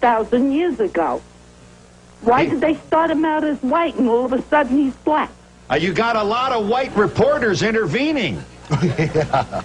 1,000 years ago. Why did they start him out as white and all of a sudden he's black? You got a lot of white reporters intervening. Yeah.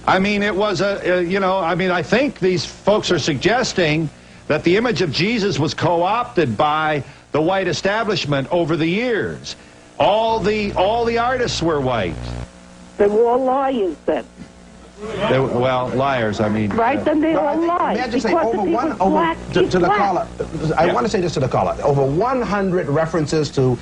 I mean, it was I think these folks are suggesting that the image of Jesus was co-opted by the white establishment over the years. All the artists were white. They were all liars then. Well, liars, I mean. Right, then they all lied. May I just say, I want to say this to the caller. Over 100 references to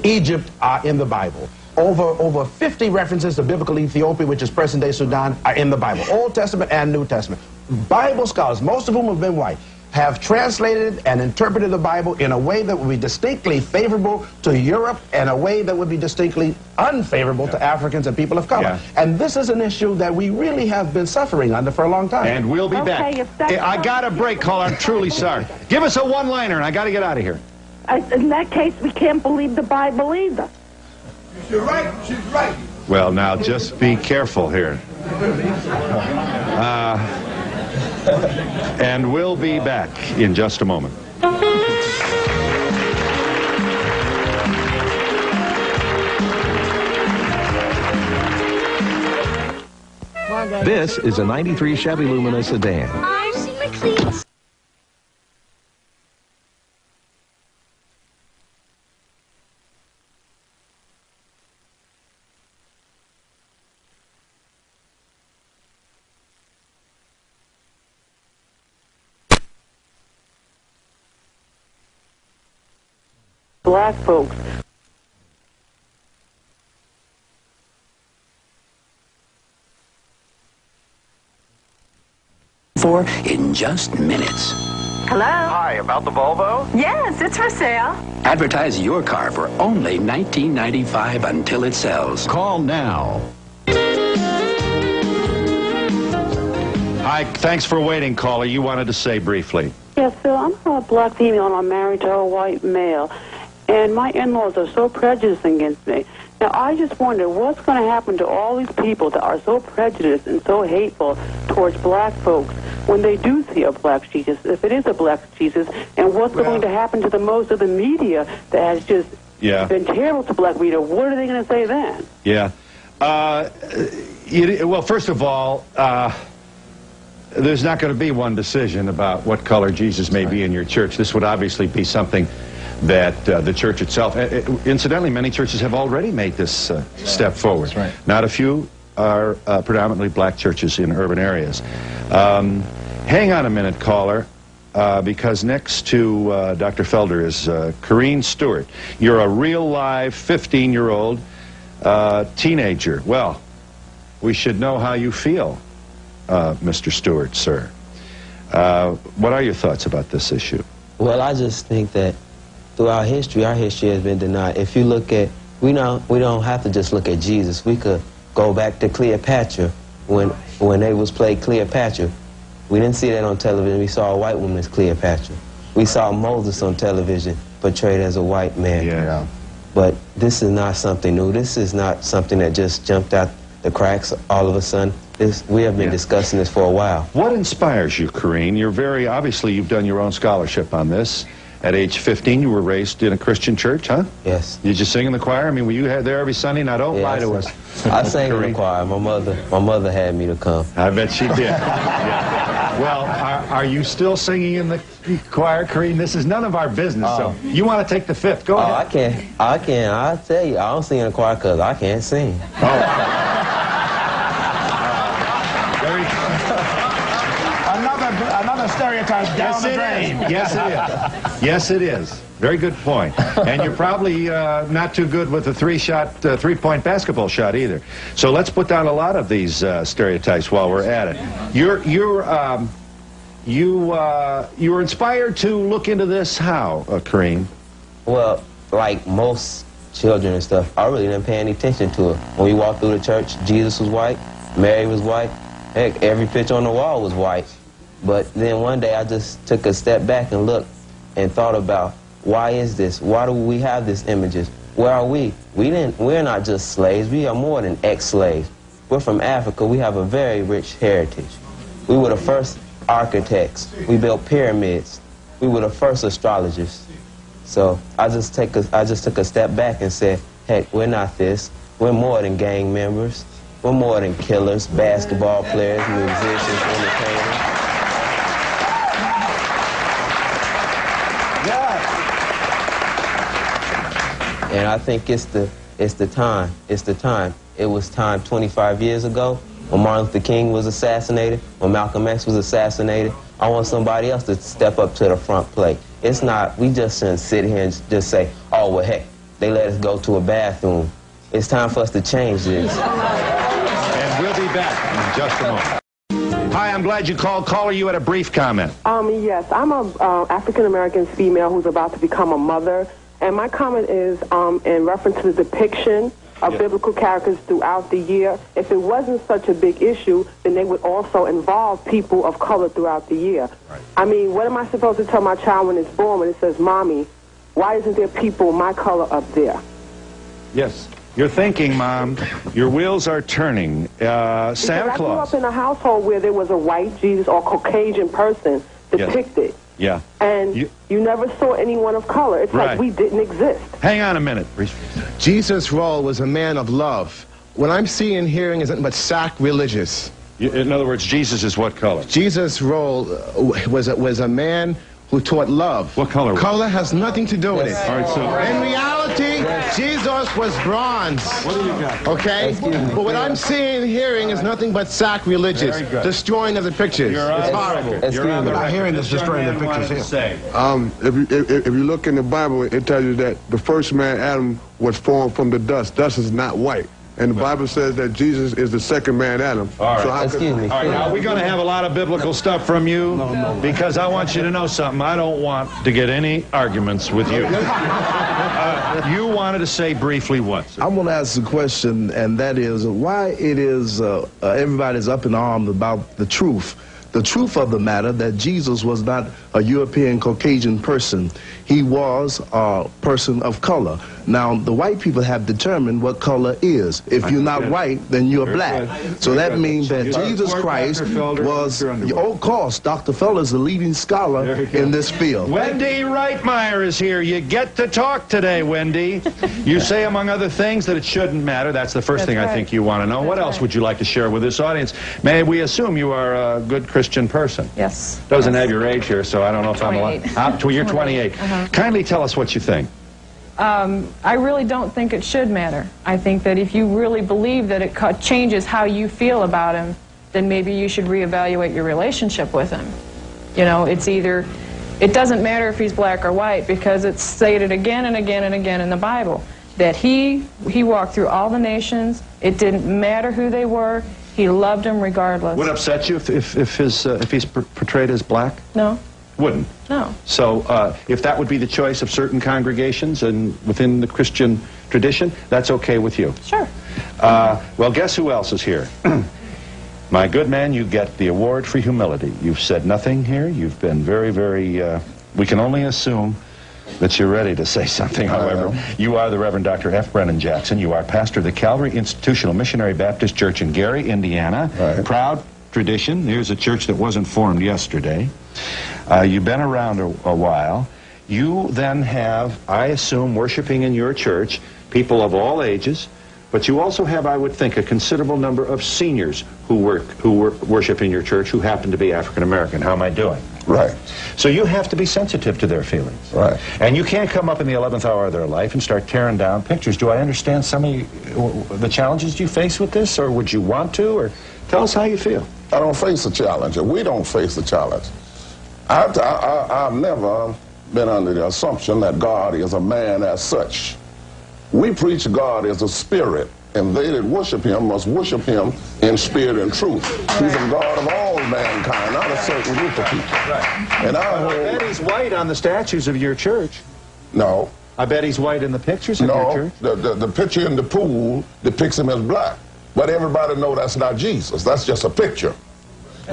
Egypt are in the Bible. Over 50 references to biblical Ethiopia, which is present-day Sudan, are in the Bible. Old Testament and New Testament. Bible scholars, most of whom have been white, have translated and interpreted the Bible in a way that would be distinctly favorable to Europe and a way that would be distinctly unfavorable to Africans and people of color. Yeah. And this is an issue that we really have been suffering under for a long time. And we'll be back. I got a break, caller. I'm truly sorry. Give us a one-liner, and I got to get out of here. In that case, we can't believe the Bible either. She's right. She's right. Well, now, just be careful here. And we'll be back in just a moment. This is a 93 Chevy Lumina sedan. I've seen my cleats. Black folks. For in just minutes. Hello? Hi, about the Volvo? Yes, it's for sale. Advertise your car for only $19.95 until it sells. Call now. Hi, thanks for waiting, caller. You wanted to say briefly. Yes, Phil, I'm a black female and I'm married to a white male. And my in-laws are so prejudiced against me. Now, I just wonder what's going to happen to all these people that are so prejudiced and so hateful towards black folks when they do see a black Jesus, if it is a black Jesus, and what's going to happen to the most of the media that has just been terrible to black media. What are they going to say then? Yeah. Well, first of all, there's not going to be one decision about what color Jesus may be in your church. This would obviously be something that the church itself, incidentally, many churches have already made this step forward. That's right. Not a few are predominantly black churches in urban areas. Hang on a minute, caller, because next to Dr. Felder is Corrine Stewart. You're a real live 15-year-old teenager. Well, we should know how you feel, Mr. Stewart, sir. What are your thoughts about this issue? Well, I just think that throughout history, our history has been denied. If you look at, we don't have to just look at Jesus. We could go back to Cleopatra when they was played Cleopatra. We didn't see that on television. We saw a white woman as Cleopatra. We saw Moses on television portrayed as a white man. Yeah. But this is not something new. This is not something that just jumped out the cracks all of a sudden. We have been discussing this for a while. What inspires you, Corrine? Obviously, you've done your own scholarship on this. At age 15, you were raised in a Christian church, huh? Yes. Did you sing in the choir? I mean, were you there every Sunday? Now, don't lie to us. I sang in the choir. My mother had me to come. I bet she did. Yeah. Well, are you still singing in the choir, Corrine? This is none of our business, so you want to take the fifth. Go ahead. I can. I'll tell you, I don't sing in the choir because I can't sing. Another stereotype down the drain. Yes, it is. Yes, it is. Very good point. And you're probably not too good with a three-point basketball shot either. So let's put down a lot of these stereotypes while we're at it. You were inspired to look into this how, Corrine? Well, like most children and stuff, I really didn't pay any attention to it. When we walked through the church, Jesus was white, Mary was white, heck, every picture on the wall was white. But then one day I just took a step back and looked and thought about, why is this? Why do we have these images? Where are we? We're not just slaves. We are more than ex-slaves. We're from Africa. We have a very rich heritage. We were the first architects. We built pyramids. we were the first astrologers. So I just took a step back and said, heck, we're not this. We're more than gang members. We're more than killers, basketball players, musicians, entertainers. And I think it's the time. It's the time. It was time 25 years ago when Martin Luther King was assassinated, when Malcolm X was assassinated. I want somebody else to step up to the front plate. It's not, we just shouldn't sit here and just say, oh, well, heck, they let us go to a bathroom. It's time for us to change this. And we'll be back in just a moment. Hi, I'm glad you called. Caller, you had a brief comment. Yes, I'm a African-American female who's about to become a mother. And my comment is in reference to the depiction of biblical characters throughout the year. If it wasn't such a big issue, then they would also involve people of color throughout the year. Right. I mean, what am I supposed to tell my child when it's born when it says, Mommy, why isn't there people my color up there? Yes. You're thinking, Mom. Your wheels are turning. Santa Claus. I grew up in a household where there was a white Jesus or Caucasian person depicted. Yeah. And you never saw anyone of color. It's like we didn't exist. Hang on a minute. Jesus' role was a man of love. What I'm seeing and hearing isn't but sacrilegious. In other words, Jesus is what color? Jesus' role was a man who taught love. What color? Color has nothing to do with it. All right, so in reality, Jesus was bronze. What do you got? Okay? But what I'm seeing and hearing is nothing but sacrilegious. Destroying of the pictures. It's horrible. We're not hearing this destroying the pictures here. If you look in the Bible, it tells you that the first man, Adam, was formed from the dust. Dust is not white. And the Bible says that Jesus is the second man, Adam. All right. So excuse me. All right, now we're going to have a lot of biblical stuff from you because I want you to know something. I don't want to get any arguments with you. You wanted to say briefly what, sir? I want to ask a question, and that is why it is everybody's up in arms about the truth. The truth of the matter that Jesus was not a European Caucasian person. He was a person of color. Now, the white people have determined what color is. If you're not white, then you're black. So that means that Jesus Christ was, of course, Dr. Felder is the leading scholar in this field. Wendy Reitmeyer is here. You get to talk today, Wendy. You say, among other things, that it shouldn't matter. That's the first thing I think you want to know. What else would you like to share with this audience? May we assume you are a good Christian person? Yes. Doesn't have your age here, so I don't know if I'm allowed. You're 28. Kindly tell us what you think. I really don't think it should matter. I think that if you really believe that it changes how you feel about him, then maybe you should reevaluate your relationship with him. You know, it's either, it doesn't matter if he's black or white because it's stated again and again and again in the Bible that he walked through all the nations. It didn't matter who they were. He loved them regardless. Would it upset you if he's portrayed as black? No. Wouldn't? No. So if that would be the choice of certain congregations and within the Christian tradition, that's okay with you? Sure. Well, guess who else is here? My good man, you get the award for humility. You've said nothing here. You've been very, very, we can only assume that you're ready to say something, however. You are the Reverend Dr. F. Brennan Jackson. You are pastor of the Calvary Institutional Missionary Baptist Church in Gary, Indiana. Right. Proud tradition. Here's a church that wasn't formed yesterday. You've been around a while. You then have, I assume, worshiping in your church, people of all ages, but you also have, I would think, a considerable number of seniors who worship in your church who happen to be African American. How am I doing? Right. So you have to be sensitive to their feelings. Right. And you can't come up in the 11th hour of their life and start tearing down pictures. Do I understand some of the challenges you face with this, or would you want to? Or tell us how you feel. I don't face a challenge, or we don't face a challenge. I've never been under the assumption that God is a man as such. We preach God as a spirit, and they that worship him must worship him in spirit and truth. He's a God of all mankind, not a certain group of people. Right. And I bet he's white on the statues of your church. No. I bet he's white in the pictures of your church. The picture in the pool depicts him as black. But everybody knows that's not Jesus. That's just a picture.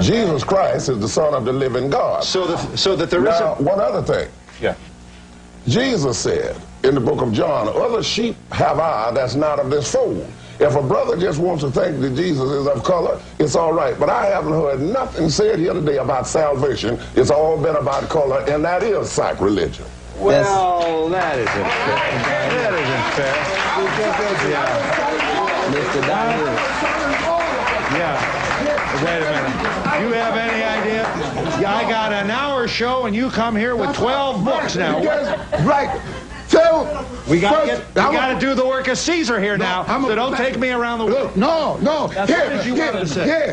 Jesus Christ is the Son of the living God. So that there is one other thing. Yeah. Jesus said in the book of John, other sheep have I that's not of this fold. If a brother just wants to think that Jesus is of color, it's all right. But I haven't heard nothing said here today about salvation. It's all been about color, and that is sacrilegious. Well, that isn't fair. That isn't fair. Yeah. Wait a minute. You have any idea? I got an hour show, and you come here with 12 books now. Right. So we got to do the work of Caesar here now. So don't take me around the world. No.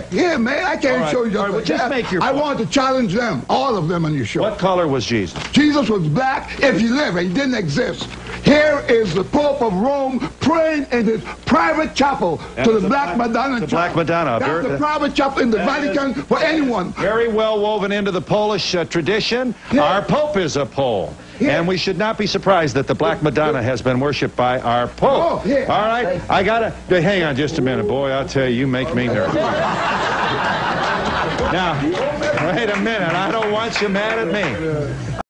Here, man. I can't show you. Well, just make your point. I want to challenge them, all of them on your show. What color was Jesus? Jesus was black if he lived. He didn't exist. Here is the Pope of Rome praying in his private chapel to the Black Madonna. The Black Madonna. That's the private chapel in the Vatican for anyone. Very well woven into the Polish tradition. Yeah. Our Pope is a Pole. Yeah. And we should not be surprised that the Black Madonna has been worshipped by our Pope. Oh, yeah. All right? I got to... Hang on just a minute, boy. I'll tell you make me nervous. Now, wait a minute. I don't want you mad at me.